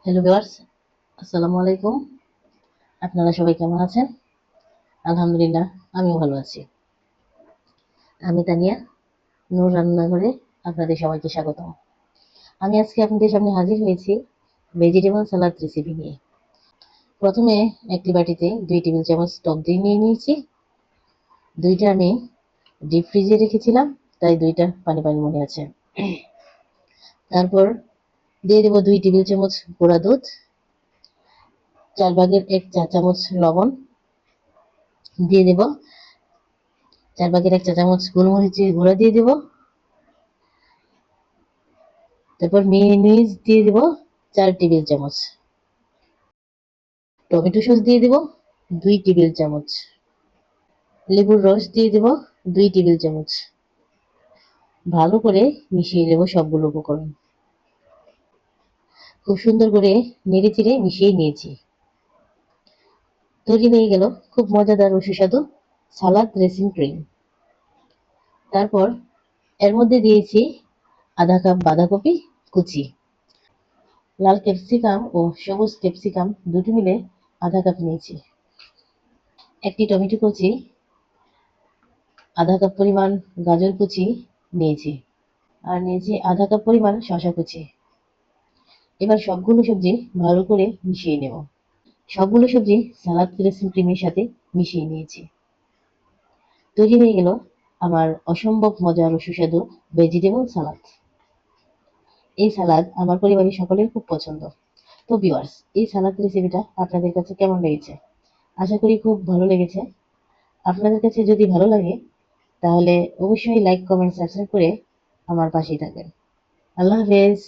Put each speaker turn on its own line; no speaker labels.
Hello viewers, আসসালামু আলাইকুম। আপনারা সবাই কেমন আছেন? আলহামদুলিল্লাহ, আমিও ভালো আছি। আমি তানিয়া, নূর রান্নাঘরে আপনাদের সবাইকে স্বাগতম। আমি আজকে আপনাদের সামনে হাজির হয়েছি ভেজিটেবল সালাদ রেসিপি নিয়ে। প্রথমে একটি বাটিতে 2 টেবিল চামচ টক দই নিয়ে নিয়েছি। দইটা আমি ডিপ ফ্রিজে রেখেছিলাম, তাই দইটা পানি পানি মনে আছে। তারপর দিয়ে দেব 2 টেবিল চামচ গুঁড়া দুধ, 4 ভাগের 1 চা চামচ লবণ, দিয়ে দেব 4 ভাগের 1 চা চামচ গোলমরিচের গুঁড়া দিয়ে দেব। তারপর মেয়োনিজ দিয়ে দেব 4 টেবিল চামচ, টমেটো সস দিয়ে দেব 2 টেবিল চামচ, লেবুর রস দিয়ে দেব 2 টেবিল চামচ। ভালো করে মিশিয়ে দেব সবগুলো উপকরণ। খুব সুন্দর করে নেড়ে চেড়ে মিশিয়ে নিয়েছি। তৈরি হয়ে গেল খুব মজাদার ও সুস্বাদু সালাদ ড্রেসিং ক্রিম। তারপর এর মধ্যে দিয়েছি আধা কাপ বাঁধাকপি কুচি, লাল ক্যাপসিকাম ও সবুজ ক্যাপসিকাম দুটো মিলে আধা কাপ নিয়েছি, একটি টমেটো কুচি, আধা কাপ পরিমাণ গাজর কুচি নিয়েছি, আর নিয়েছি আধা কাপ পরিমাণ শসা কুচি। এবার সবগুলো সবজি ভালো করে মিশিয়ে নেব। সবগুলো সবজি সালাদ ড্রেসিং ক্রিমের সাথে মিশিয়ে নিয়েছি। তৈরি হয়ে গেল আমার অসম্ভব মজার ও সুস্বাদু ভেজিটেবল সালাদ। এই সালাদ আমার পরিবারের সকলের খুব পছন্দ। তো ভিউয়ার্স, এই সালাদ রেসিপিটা আপনাদের কাছে কেমন লেগেছে? আশা করি খুব ভালো লেগেছে। আপনাদের কাছে যদি ভালো লাগে তাহলে অবশ্যই লাইক, কমেন্ট, সাবস্ক্রাইব করে আমার পাশেই থাকবেন। আল্লাহ হাফেজ।